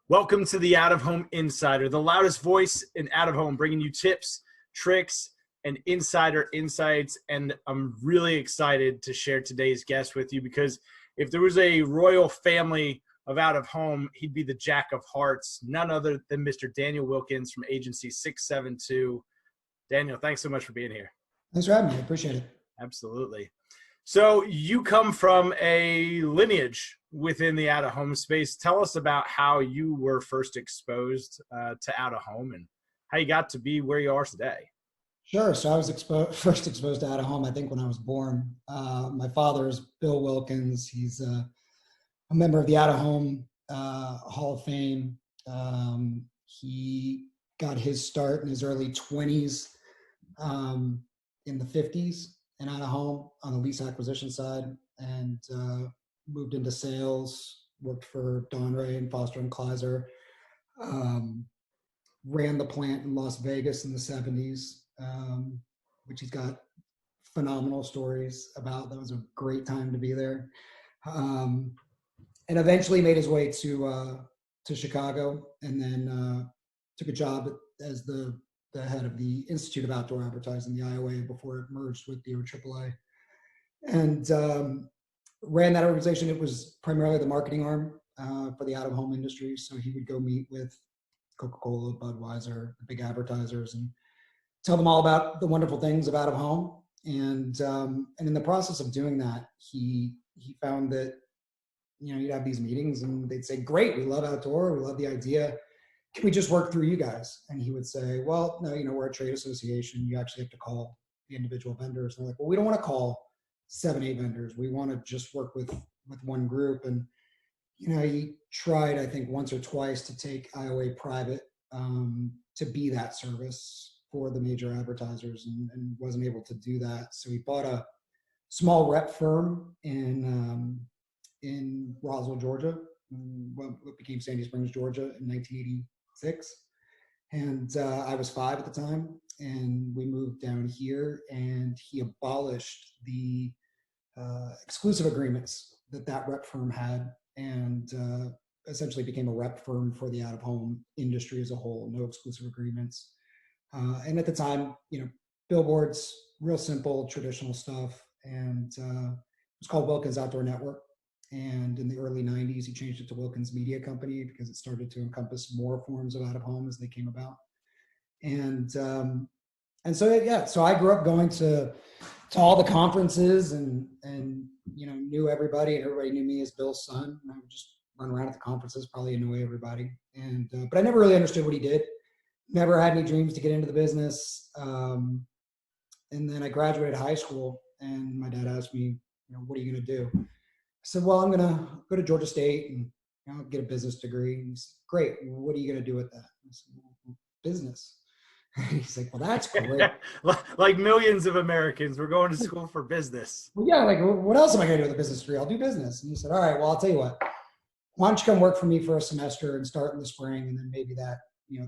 Welcome to the Out of Home Insider, the loudest voice in out of home, bringing you tips, tricks, and insider insights. And I'm really excited to share today's guest with you because if there was a royal family of out of home, he'd be the Jack of Hearts, none other than Mr. Daniel Wilkins from Agency 672. Daniel, thanks so much for being here. Thanks for having me. I appreciate it. Absolutely. So you come from a lineage within the out-of-home space. Tell us about how you were first exposed to out-of-home and how you got to be where you are today. Sure. So I was first exposed to out-of-home, I think, when I was born. My father is Bill Wilkins. He's a member of the Out-of-Home Hall of Fame. He got his start in his early 20s in the 50s and out-of-home on the lease acquisition side, and moved into sales, worked for Don Ray and Foster and Kleiser, ran the plant in Las Vegas in the 70s, which he's got phenomenal stories about. That was a great time to be there. And eventually made his way to Chicago, and then took a job as the head of the Institute of Outdoor Advertising, the IOA, before it merged with the OAAA, and ran that organization. It was primarily the marketing arm for the out-of-home industry. So he would go meet with Coca-Cola, Budweiser, the big advertisers, and tell them all about the wonderful things of out-of-home. And in the process of doing that, he found that, you'd have these meetings and they'd say, "Great, we love outdoor, we love the idea. Can we just work through you guys?" And he would say, "Well, no, we're a trade association. You actually have to call the individual vendors." And they're like, "Well, we don't want to call 7, 8 vendors. We want to just work with one group." And, he tried, I think, once or twice to take IOA private to be that service for the major advertisers, and wasn't able to do that. So he bought a small rep firm in Roswell, Georgia, what became Sandy Springs, Georgia, in 1986. And I was 5 at the time, and we moved down here, and he abolished the exclusive agreements that rep firm had, and essentially became a rep firm for the out-of-home industry as a whole. No exclusive agreements. And at the time, billboards, real simple, traditional stuff. And it was called Wilkins Outdoor Network. And in the early 90s, he changed it to Wilkins Media Company because it started to encompass more forms of out-of-home as they came about. And so I grew up going to all the conferences, and knew everybody, and everybody knew me as Bill's son. And I would just run around at the conferences, probably annoy everybody. And but I never really understood what he did. Never had any dreams to get into the business. And then I graduated high school, and my dad asked me, "What are you going to do?" I said, "Well, I'm going to go to Georgia State and get a business degree." And he said, "Great. What are you going to do with that?" I said, "Well, business." He's like, "Well, that's great." Like millions of Americans, we're going to school for business. Well, yeah, like, what else am I going to do with a business degree? I'll do business. And he said, "All right, well, I'll tell you what. Why don't you come work for me for a semester and start in the spring, and then maybe that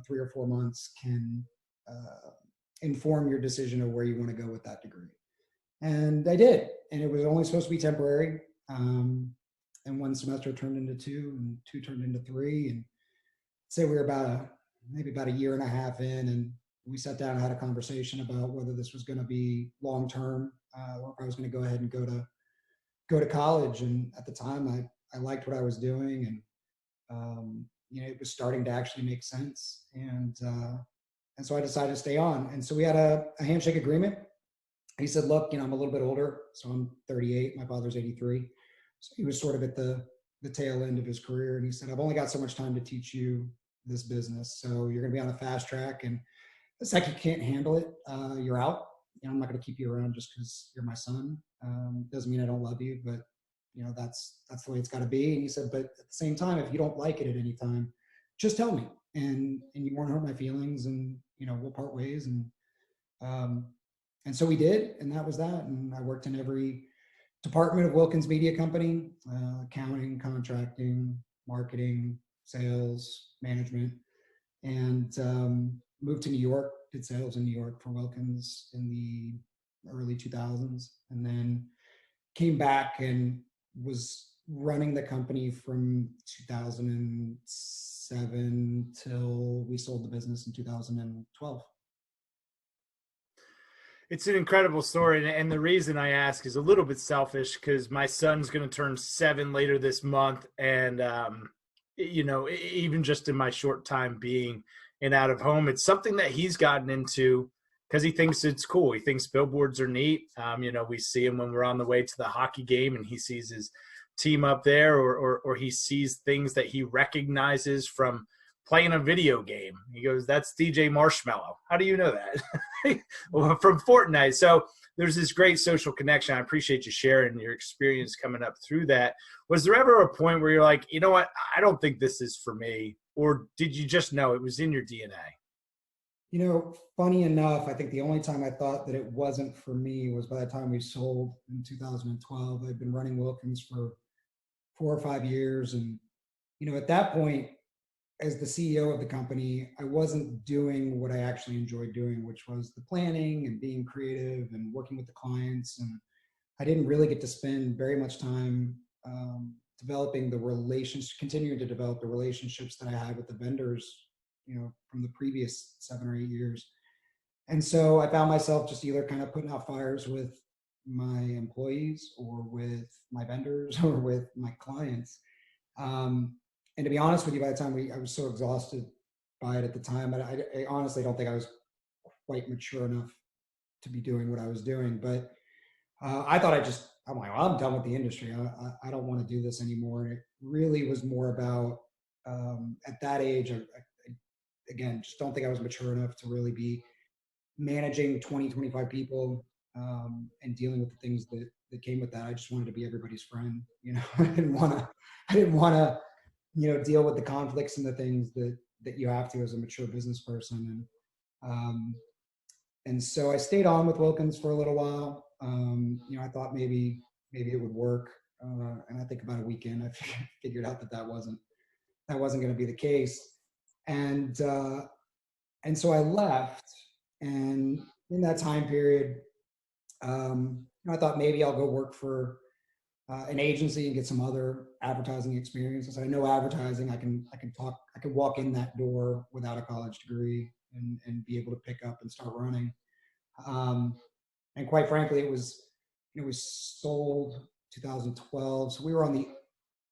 3 or 4 months can inform your decision of where you want to go with that degree." And I did, and it was only supposed to be temporary. And one semester turned into 2, and 2 turned into 3, and say we were maybe about a year and a half in, and we sat down and had a conversation about whether this was going to be long term, or if I was going to go ahead and go to college. And at the time, I liked what I was doing, and it was starting to actually make sense. And so I decided to stay on. And so we had a handshake agreement. He said, "Look, I'm a little bit older, so I'm 38. My father's 83. So he was sort of at the tail end of his career. And he said, I've only got so much time to teach you this business. So you're going to be on a fast track. And the second you can't handle it, you're out. I'm not going to keep you around just because you're my son. Doesn't mean I don't love you, but that's the way it's got to be." And he said, "But at the same time, if you don't like it at any time, just tell me, and you won't hurt my feelings, and we'll part ways." And so we did, and that was that. And I worked in every department of Wilkins Media Company: accounting, contracting, marketing, sales, management, and moved to New York, did sales in New York for Wilkins in the early 2000s, and then came back and was running the company from 2006 2007 till we sold the business in 2012. It's an incredible story. And the reason I ask is a little bit selfish because my son's going to turn 7 later this month. And, even just in my short time being in out of home, it's something that he's gotten into because he thinks it's cool. He thinks billboards are neat. We see him when we're on the way to the hockey game and he sees his team up there, or he sees things that he recognizes from playing a video game. He goes, "That's DJ Marshmallow." How do you know that? Well, from Fortnite. So there's this great social connection. I appreciate you sharing your experience coming up through that. Was there ever a point where you're like, you know what, I don't think this is for me? Or did you just know it was in your DNA? Funny enough, I think the only time I thought that it wasn't for me was by the time we sold in 2012. I'd been running Wilkins for 4 or 5 years. And, at that point, as the CEO of the company, I wasn't doing what I actually enjoyed doing, which was the planning and being creative and working with the clients. And I didn't really get to spend very much time developing the relations, continuing to develop the relationships that I had with the vendors, from the previous 7 or 8 years. And so I found myself just either kind of putting out fires with my employees or with my vendors or with my clients. And to be honest with you, by the time I was so exhausted by it at the time, I honestly don't think I was quite mature enough to be doing what I was doing. But I thought I'm like, well, I'm done with the industry. I don't want to do this anymore. And it really was more about, at that age, I again, just don't think I was mature enough to really be managing 20, 25 people and dealing with the things that came with that. I just wanted to be everybody's friend. I didn't want to, deal with the conflicts and the things that you have to as a mature business person. And so I stayed on with Wilkins for a little while. I thought maybe it would work. And I think about a weekend, I figured out that wasn't going to be the case. And so I left, and in that time period, I thought maybe I'll go work for an agency and get some other advertising experiences. I know advertising. I can walk in that door without a college degree and be able to pick up and start running. And quite frankly, it was sold 2012, so we were on the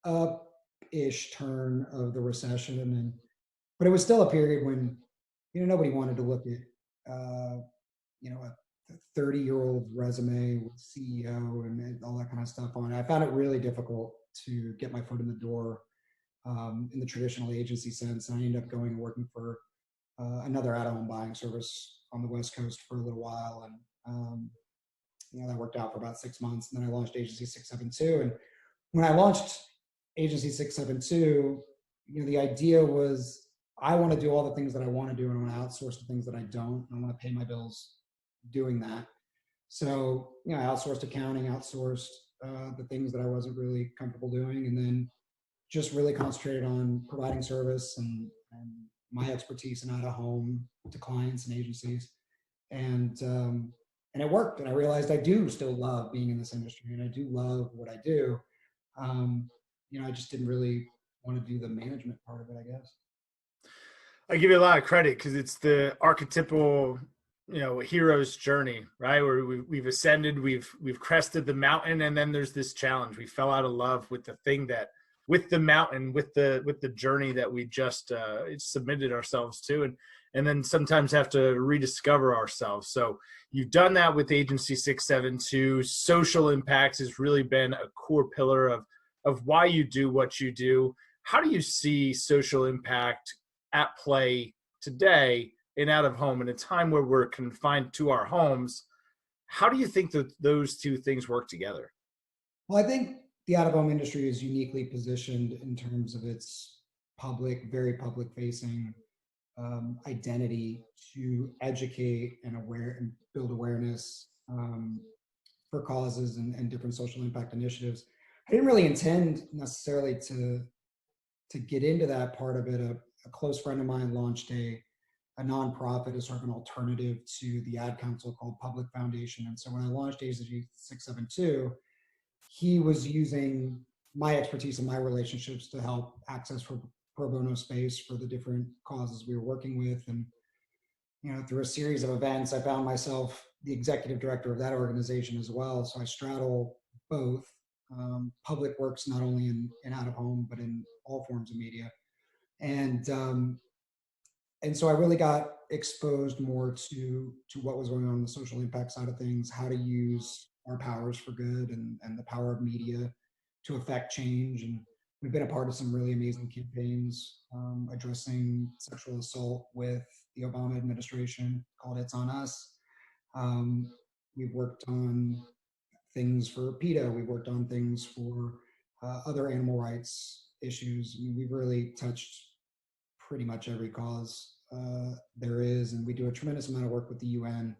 up-ish turn of the recession, but it was still a period when nobody wanted to look at a 30-year-old resume with CEO and all that kind of stuff on it. I found it really difficult to get my foot in the door in the traditional agency sense. And I ended up going and working for another out-of-home buying service on the West Coast for a little while. And, that worked out for about 6 months. And then I launched Agency 672. And when I launched Agency 672, the idea was I want to do all the things that I want to do, and I want to outsource the things that I don't. And I want to pay my bills doing that. So, I outsourced accounting, outsourced the things that I wasn't really comfortable doing, and then just really concentrated on providing service and my expertise in out of home to clients and agencies. And it worked. And I realized I do still love being in this industry, and I do love what I do. I just didn't really want to do the management part of it, I guess. I give you a lot of credit because it's the archetypal, hero's journey, right? Where we've ascended, we've crested the mountain, and then there's this challenge. We fell out of love with the thing with the mountain, with the journey that we just submitted ourselves to, and then sometimes have to rediscover ourselves. So you've done that with Agency 672. Social impact has really been a core pillar of why you do what you do. How do you see social impact at play today in out of home in a time where we're confined to our homes? How do you think that those two things work together? Well, I think the out of home industry is uniquely positioned in terms of its very public facing identity to educate and build awareness for causes and different social impact initiatives. I didn't really intend necessarily to get into that part of it. A close friend of mine launched a nonprofit as sort of an alternative to the ad council called Public Foundation. And so when I launched Agency 672, he was using my expertise and my relationships to help access for pro bono space for the different causes we were working with. And, through a series of events, I found myself the executive director of that organization as well. So I straddle both public works, not only in out of home, but in all forms of media. And so I really got exposed more to what was going on the social impact side of things, how to use our powers for good and the power of media to affect change. And we've been a part of some really amazing campaigns addressing sexual assault with the Obama administration called It's On Us. We've worked on things for PETA. We've worked on things for other animal rights issues. I mean, we've really touched pretty much every cause there is, and we do a tremendous amount of work with the UN.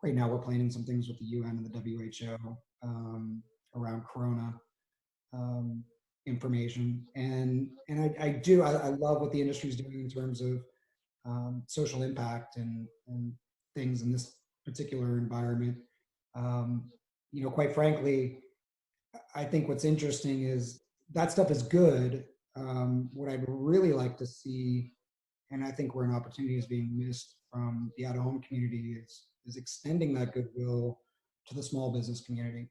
Right now, we're planning some things with the UN and the WHO around Corona information, and I love what the industry is doing in terms of social impact and things in this particular environment. Quite frankly, I think what's interesting is that stuff is good. What I'd really like to see, and I think where an opportunity is being missed from the out-of-home community, is extending that goodwill to the small business community.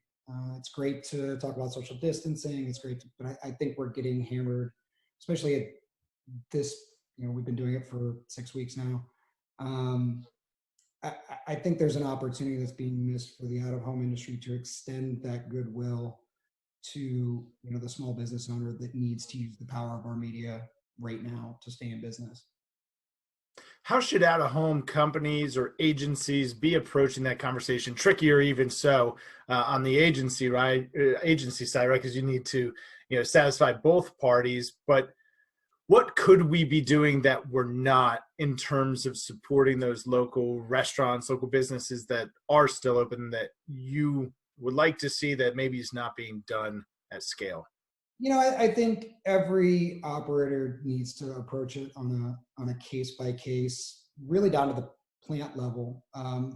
It's great to talk about social distancing. It's great, but I think we're getting hammered, especially at this. We've been doing it for 6 weeks now. I think there's an opportunity that's being missed for the out-of-home industry to extend that goodwill to the small business owner that needs to use the power of our media right now to stay in business. How should out-of-home companies or agencies be approaching that conversation? Trickier, even so, on the agency, right? Agency side, right? Because you need to, satisfy both parties. But what could we be doing that we're not in terms of supporting those local restaurants, local businesses that are still open that you would like to see that maybe is not being done at scale? I think every operator needs to approach it on a case by case, really down to the plant level.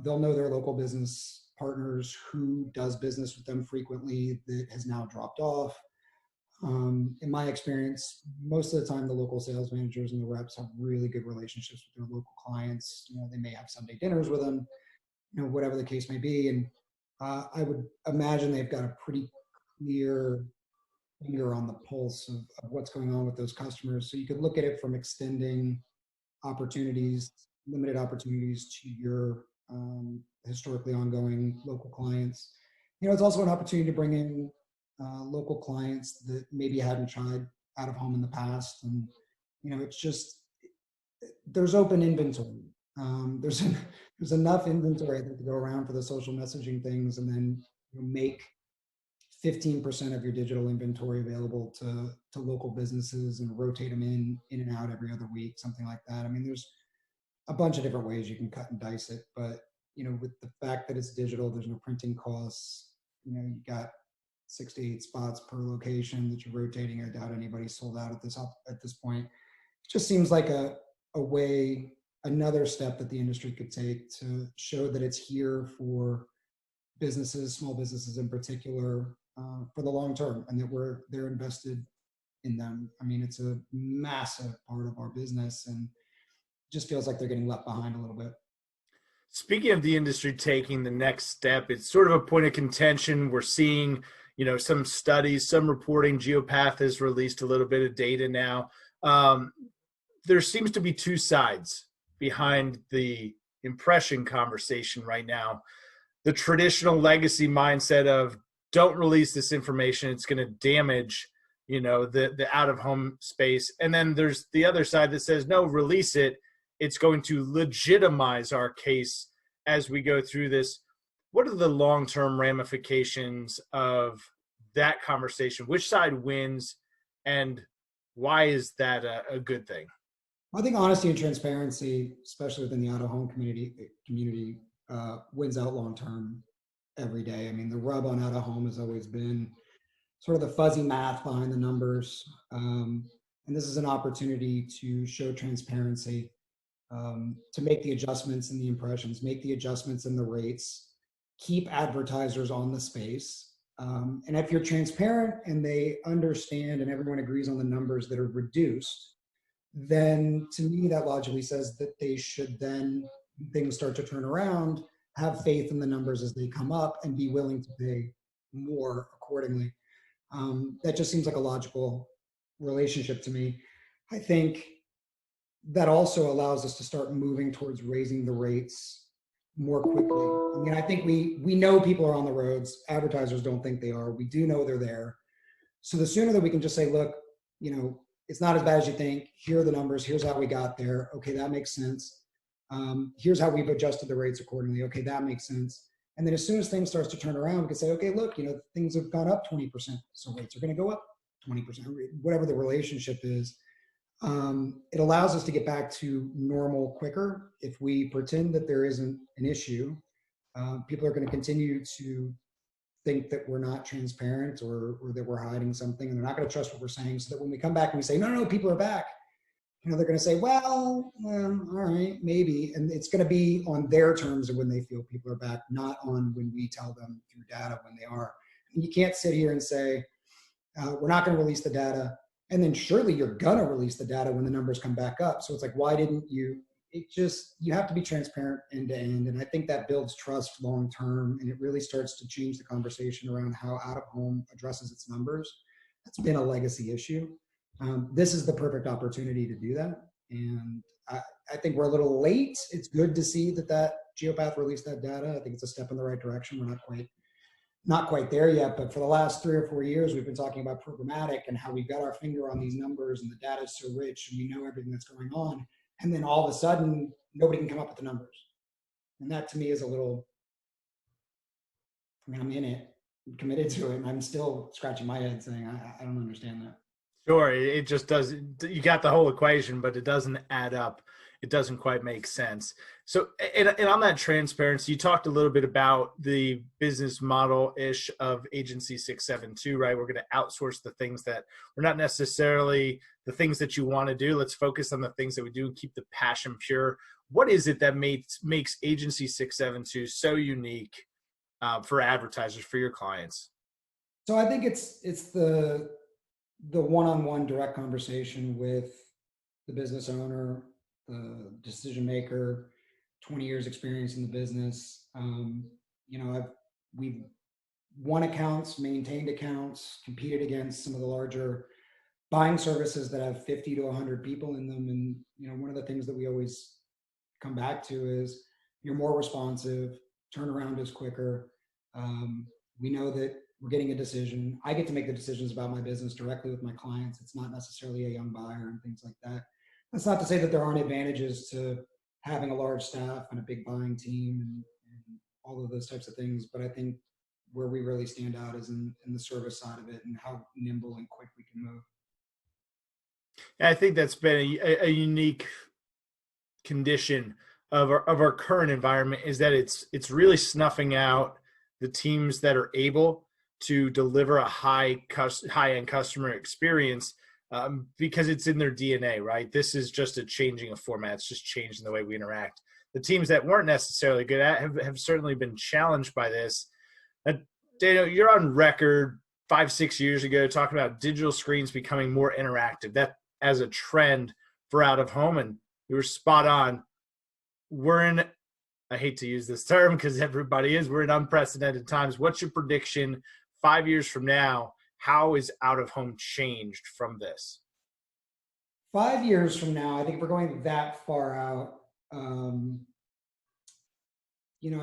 They'll know their local business partners, who does business with them frequently, that has now dropped off. In my experience, most of the time, the local sales managers and the reps have really good relationships with their local clients. They may have Sunday dinners with them, whatever the case may be. And I would imagine they've got a pretty clear finger on the pulse of what's going on with those customers. So you could look at it from extending opportunities, limited opportunities to your historically ongoing local clients. It's also an opportunity to bring in local clients that maybe hadn't tried out of home in the past. And, it's just, there's open inventory. There's enough inventory, I think, to go around for the social messaging things, and then make 15% of your digital inventory available to local businesses and rotate them in and out every other week, something like that. I mean, there's a bunch of different ways you can cut and dice it, but with the fact that it's digital, there's no printing costs. You got 6 to 8 spots per location that you're rotating. I doubt anybody's sold out at this point. It just seems like another step that the industry could take to show that it's here for businesses, small businesses in particular, for the long term, and that they're invested in them. I mean, it's a massive part of our business, and it just feels like they're getting left behind a little bit. Speaking of the industry taking the next step, it's sort of a point of contention. We're seeing, some studies, some reporting. Geopath has released a little bit of data now. There seems to be two sides behind the impression conversation right now. The traditional legacy mindset of don't release this information, it's going to damage, the out-of-home space. And then there's the other side that says, no, release it. It's going to legitimize our case as we go through this. What are the long-term ramifications of that conversation? Which side wins, and why is that a good thing? I think honesty and transparency, especially within the out-of-home community, wins out long-term every day. I mean, the rub on out-of-home has always been sort of the fuzzy math behind the numbers. And this is an opportunity to show transparency, to make the adjustments in the impressions, make the adjustments in the rates, keep advertisers on the space. And if you're transparent and they understand and everyone agrees on the numbers that are reduced, then to me that logically says that they should then, when things start to turn around, have faith in the numbers as they come up and be willing to pay more accordingly. That just seems like a logical relationship to me. I think that also allows us to start moving towards raising the rates more quickly. I mean, I think we know people are on the roads. Advertisers don't think they are. We do know they're there. So the sooner that we can just say, look, it's not as bad as you think. Here are the numbers. Here's how we got there. Okay, that makes sense. Here's how we've adjusted the rates accordingly. Okay, that makes sense. And then as soon as things starts to turn around, we can say, okay, look, things have gone up 20%, so rates are going to go up 20%, whatever the relationship is. It allows us to get back to normal quicker. If we pretend that there isn't an issue, people are going to continue to think that we're not transparent or that we're hiding something, and they're not going to trust what we're saying. So that when we come back and we say, no, people are back, they're going to say, well, all right, maybe. And it's going to be on their terms of when they feel people are back, not on when we tell them through data when they are. And you can't sit here and say, we're not going to release the data. And then surely you're going to release the data when the numbers come back up. So it's like, why didn't you? You have to be transparent end to end. And I think that builds trust long term. And it really starts to change the conversation around how out of home addresses its numbers. That's been a legacy issue. This is the perfect opportunity to do that. And I think we're a little late. It's good to see that Geopath released that data. I think it's a step in the right direction. We're not quite there yet, but for the last 3 or 4 years, we've been talking about programmatic and how we've got our finger on these numbers and the data is so rich and we know everything that's going on. And then all of a sudden, nobody can come up with the numbers. And that to me is a little, I'm in it, I'm committed to it, and I'm still scratching my head saying, I don't understand that. Sure, it just does. You got the whole equation, but it doesn't add up. It doesn't quite make sense. So, and on that transparency, you talked a little bit about the business model ish of Agency 672, right? We're going to outsource the things that we're not necessarily the things that you want to do. Let's focus on the things that we do and keep the passion pure. What is it that makes Agency 672 so unique for advertisers, for your clients? So I think it's the one-on-one direct conversation with the business owner, the decision maker, 20 years experience in the business. We've won accounts, maintained accounts, competed against some of the larger buying services that have 50 to 100 people in them. And, one of the things that we always come back to is you're more responsive, turnaround is quicker. We know that we're getting a decision. I get to make the decisions about my business directly with my clients. It's not necessarily a young buyer and things like that. That's not to say that there aren't advantages to having a large staff and a big buying team and all of those types of things. But I think where we really stand out is in the service side of it and how nimble and quick we can move. I think that's been a unique condition of our current environment is that it's really snuffing out the teams that are able to deliver a high-end customer experience because it's in their DNA, right? This is just a changing of format. It's just changing the way we interact. The teams that weren't necessarily good at have certainly been challenged by this. Daniel, you're on record 5-6 years ago talking about digital screens becoming more interactive, that as a trend for out of home, and you were spot on. We're in, I hate to use this term because everybody is, we're in unprecedented times. What's your prediction 5 years from now? How is out of home changed from this? 5 years from now, I think if we're going that far out, I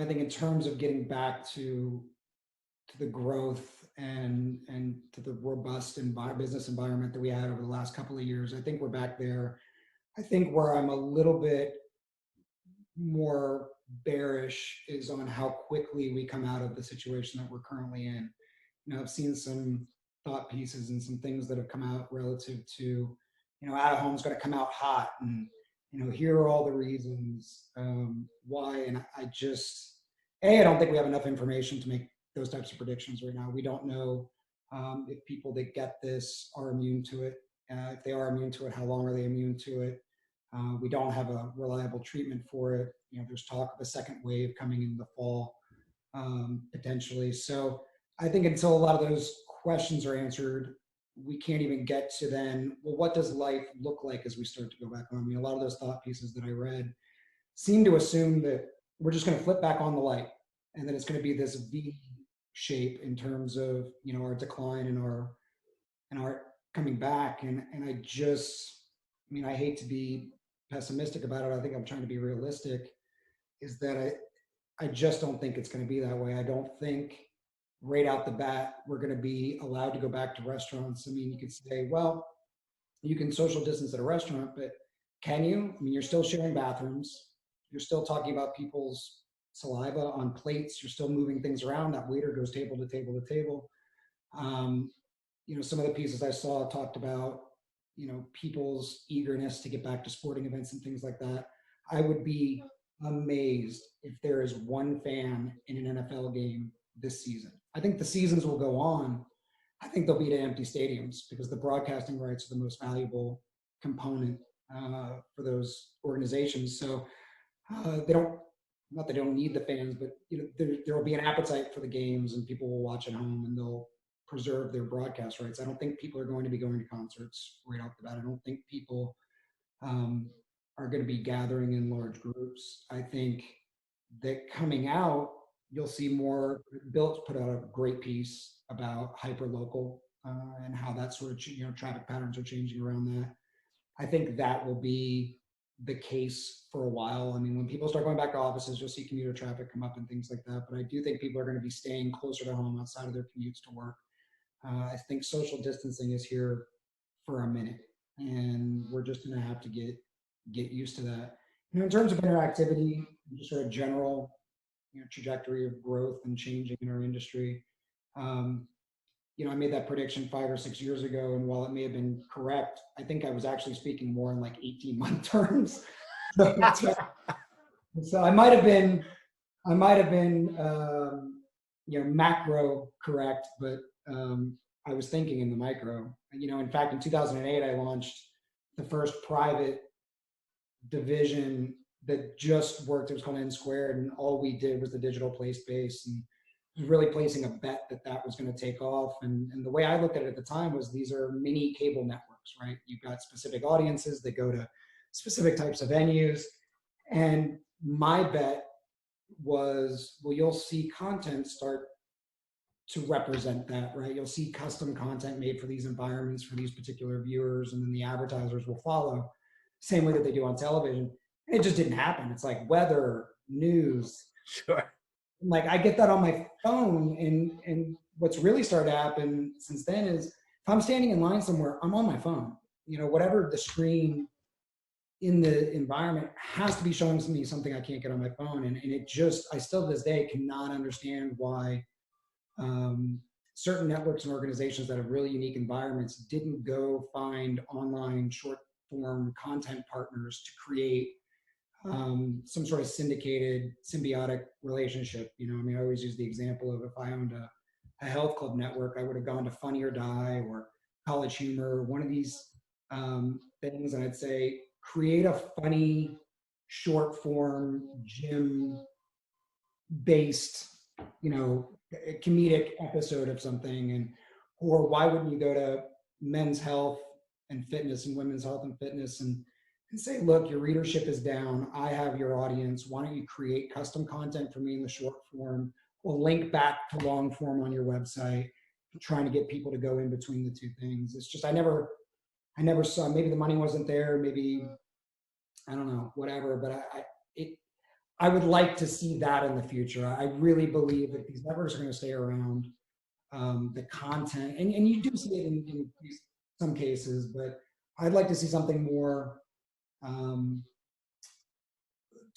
think in terms of getting back to the growth and to the robust business environment that we had over the last couple of years, I think we're back there. I think where I'm a little bit more bearish is on how quickly we come out of the situation that we're currently in. I've seen some thought pieces and some things that have come out relative to, out of home is going to come out hot, and here are all the reasons why. And I don't think we have enough information to make those types of predictions right now. We don't know if people that get this are immune to it. If they are immune to it, how long are they immune to it? We don't have a reliable treatment for it. There's talk of a second wave coming in the fall, potentially. So I think until a lot of those questions are answered, we can't even get to then, well, what does life look like as we start to go back on? I mean, a lot of those thought pieces that I read seem to assume that we're just going to flip back on the light and then it's going to be this V shape in terms of, our decline and our coming back. And I hate to be pessimistic about it. I think I'm trying to be realistic, is that I just don't think it's going to be that way. I don't think right out the bat we're going to be allowed to go back to restaurants. I mean, you could say, well, you can social distance at a restaurant, but can you? I mean, you're still sharing bathrooms. You're still talking about people's saliva on plates. You're still moving things around. That waiter goes table to table to table. Some of the pieces I saw talked about, people's eagerness to get back to sporting events and things like that. I would be amazed if there is one fan in an NFL game this season. I think the seasons will go on. I think they'll be to empty stadiums because the broadcasting rights are the most valuable component for those organizations. So they don't need the fans, but there will be an appetite for the games and people will watch at home and they'll preserve their broadcast rights. I don't think people are going to be going to concerts right off the bat. I don't think people are going to be gathering in large groups. I think that coming out, you'll see more. Bill's put out a great piece about hyperlocal and how that sort of traffic patterns are changing around that. I think that will be the case for a while. I mean, when people start going back to offices, you'll see commuter traffic come up and things like that. But I do think people are going to be staying closer to home outside of their commutes to work. I think social distancing is here for a minute, and we're just going to have to get used to that. In terms of interactivity, just sort of general trajectory of growth and changing in our industry. I made that prediction 5 or 6 years ago, and while it may have been correct, I think I was actually speaking more in like 18-month terms. So I might have been, macro correct, but I was thinking in the micro. In fact, in 2008, I launched the first private division that just worked. It was called N Squared, and all we did was the digital play space, and was really placing a bet that was going to take off. And the way I looked at it at the time was these are mini cable networks, right? You've got specific audiences that go to specific types of venues. And my bet was, well, you'll see content start to represent that, right? You'll see custom content made for these environments, for these particular viewers, and then the advertisers will follow, same way that they do on television. It just didn't happen. It's like weather, news. Sure. Like I get that on my phone, and what's really started to happen since then is if I'm standing in line somewhere, I'm on my phone. Whatever the screen in the environment has to be showing me something I can't get on my phone. And I still to this day cannot understand why certain networks and organizations that have really unique environments didn't go find online short form content partners to create some sort of syndicated, symbiotic relationship. I always use the example of if I owned a health club network, I would have gone to Funny or Die or College Humor, one of these things, and I'd say, create a funny, short form, gym based, comedic episode of something. Or why wouldn't you go to Men's Health and Fitness and Women's Health and Fitness and say, look, your readership is down. I have your audience. Why don't you create custom content for me in the short form? We'll link back to long form on your website, trying to get people to go in between the two things. It's just, I never saw, maybe the money wasn't there. Maybe, I don't know, whatever, but I would like to see that in the future. I really believe that these networks are going to stay around. The content, and you do see it in some cases, but I'd like to see something more to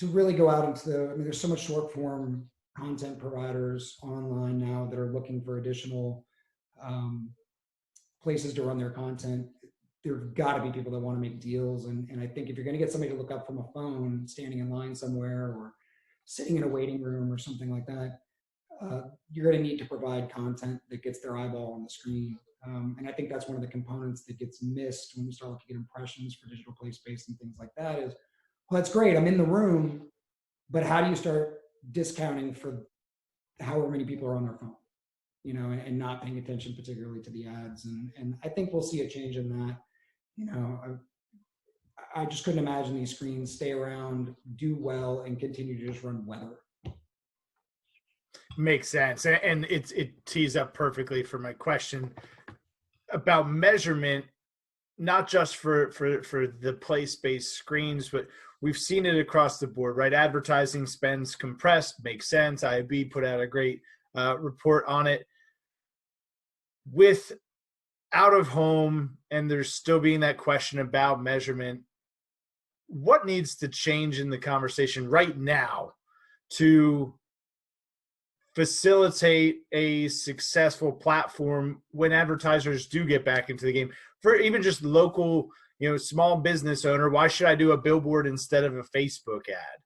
really go out into there's so much short form content providers online now that are looking for additional places to run their content. There've got to be people that want to make deals. And I think if you're going to get somebody to look up from a phone, standing in line somewhere or sitting in a waiting room or something like that, you're going to need to provide content that gets their eyeball on the screen. And I think that's one of the components that gets missed when we start looking at impressions for digital play space and things like that is, well, that's great, I'm in the room, but how do you start discounting for however many people are on their phone? and not paying attention particularly to the ads. And I think we'll see a change in that. I just couldn't imagine these screens stay around, do well, and continue to just run weather. Makes sense. And it tees up perfectly for my question about measurement, not just for the place-based screens, but we've seen it across the board, right? Advertising spends compressed, makes sense. IAB put out a great report on it. With out of home, and there's still being that question about measurement, what needs to change in the conversation right now to facilitate a successful platform when advertisers do get back into the game? For even just local, small business owner, why should I do a billboard instead of a Facebook ad?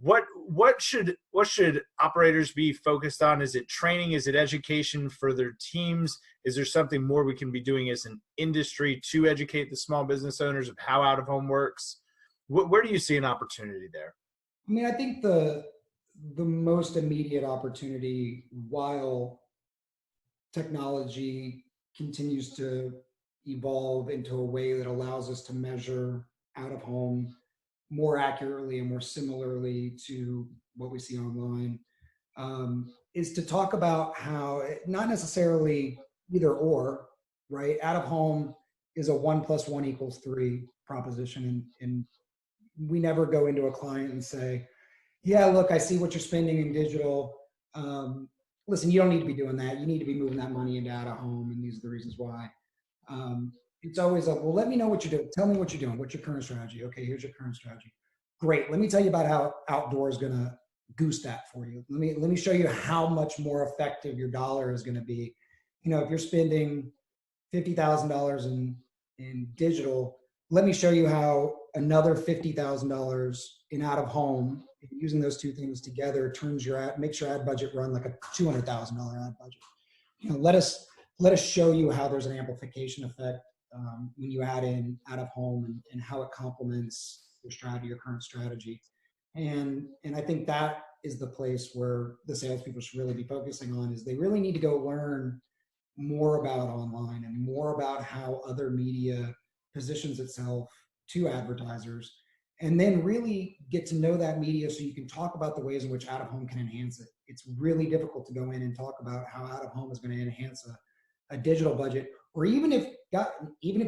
What should operators be focused on? Is it training? Is it education for their teams? Is there something more we can be doing as an industry to educate the small business owners of how out of home works? Where do you see an opportunity there? I mean, I think the most immediate opportunity, while technology continues to evolve into a way that allows us to measure out of home more accurately and more similarly to what we see online, is to talk about how, not necessarily either or, right? Out of home is a 1 + 1 = 3 proposition. And we never go into a client and say, yeah, look, I see what you're spending in digital. Listen, you don't need to be doing that. You need to be moving that money into out of home, and these are the reasons why. It's always well, let me know what you're doing. Tell me what you're doing. What's your current strategy? Okay, here's your current strategy. Great. Let me tell you about how outdoor is going to goose that for you. Let me show you how much more effective your dollar is going to be. If you're spending $50,000 in digital, let me show you how another $50,000 in out of home, using those two things together, makes your ad budget run like a $200,000 ad budget. Let us show you how there's an amplification effect when you add in out of home, and how it complements your strategy, your current strategy. And I think that is the place where the salespeople should really be focusing on, is they really need to go learn more about online and more about how other media positions itself to advertisers, and then really get to know that media so you can talk about the ways in which out of home can enhance it. It's really difficult to go in and talk about how out of home is going to enhance a digital budget, or even if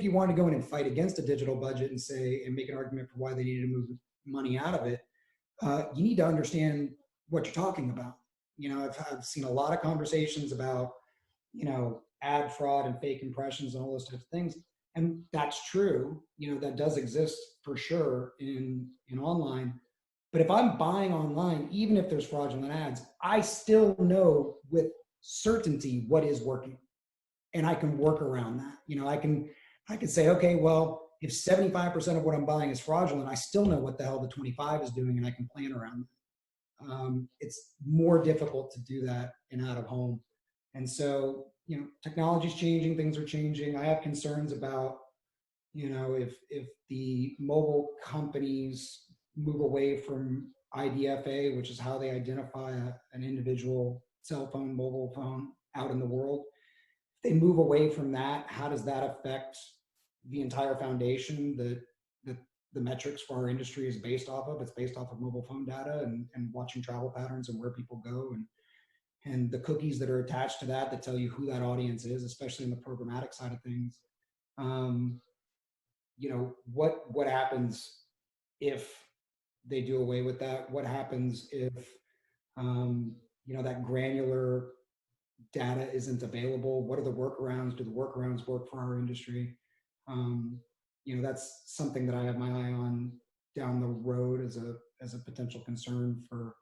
you want to go in and fight against a digital budget and make an argument for why they need to move money out of it, you need to understand what you're talking about. I've seen a lot of conversations about, ad fraud and fake impressions and all those types of things. And that's true, that does exist for sure in online. But if I'm buying online, even if there's fraudulent ads, I still know with certainty what is working. And I can work around that. I can say, okay, well, if 75% of what I'm buying is fraudulent, I still know what the hell the 25 is doing, and I can plan around that. It's more difficult to do that in out of home. And so, technology's changing, things are changing. I have concerns about, if the mobile companies move away from IDFA, which is how they identify an individual cell phone, mobile phone out in the world. If they move away from that, how does that affect the entire foundation that the metrics for our industry is based off of? It's based off of mobile phone data and watching travel patterns and where people go, and the cookies that are attached to that tell you who that audience is, especially in the programmatic side of things. What happens if they do away with that? What happens if that granular data isn't available? What are the workarounds? Do the workarounds work for our industry? That's something that I have my eye on down the road as a potential concern for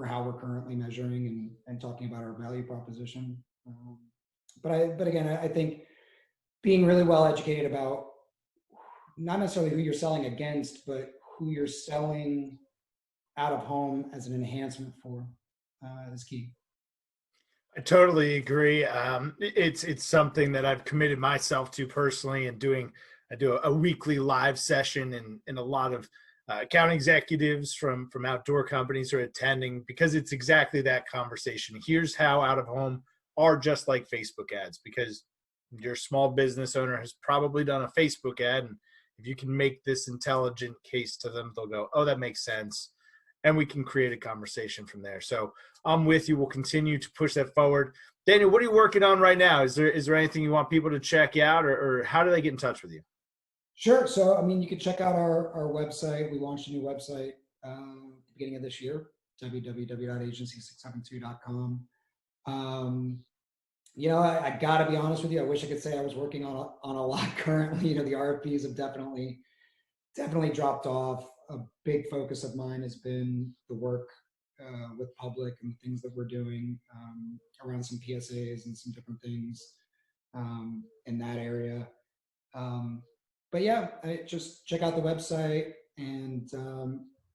how we're currently measuring and talking about our value proposition. But again, I think being really well educated about not necessarily who you're selling against, but who you're selling out of home as an enhancement for is key. I totally agree. It's something that I've committed myself to personally, and I do a weekly live session, and a lot of account executives from outdoor companies are attending, because it's exactly that conversation. Here's how out of home are just like Facebook ads, because your small business owner has probably done a Facebook ad. And if you can make this intelligent case to them, they'll go, oh, that makes sense. And we can create a conversation from there. So I'm with you. We'll continue to push that forward. Daniel, what are you working on right now? Is there anything you want people to check out, or how do they get in touch with you? Sure. So, I mean, you can check out our website. We launched a new website at the beginning of this year, www.agency672.com. You know, I got to be honest with you. I wish I could say I was working on a lot currently. You know, the RFPs have definitely dropped off. A big focus of mine has been the work with public and the things that we're doing around some PSAs and some different things in that area. But yeah, just check out the website, and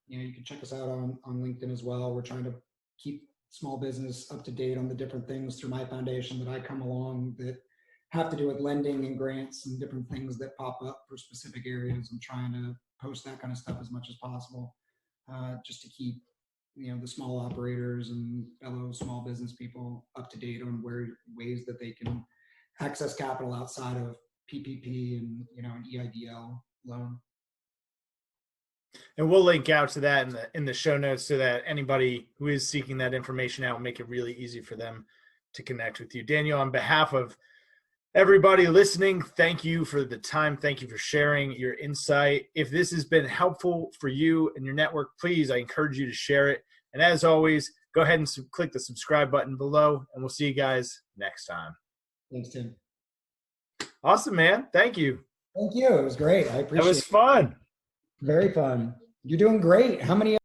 you know, you can check us out on LinkedIn as well. We're trying to keep small business up to date on the different things through my foundation that I come along that have to do with lending and grants and different things that pop up for specific areas. I'm trying to post that kind of stuff as much as possible, just to keep, you know, the small operators and fellow small business people up to date on ways that they can access capital outside of PPP and, you know, an EIDL loan. And we'll link out to that in the show notes, so that anybody who is seeking that information out will make it really easy for them to connect with you. Daniel, on behalf of everybody listening, thank you for the time. Thank you for sharing your insight. If this has been helpful for you and your network, please, I encourage you to share it. And as always, go ahead and click the subscribe button below, and we'll see you guys next time. Thanks, Tim. Awesome, man. Thank you. Thank you. It was great. I appreciate it. That was fun. Very fun. You're doing great. How many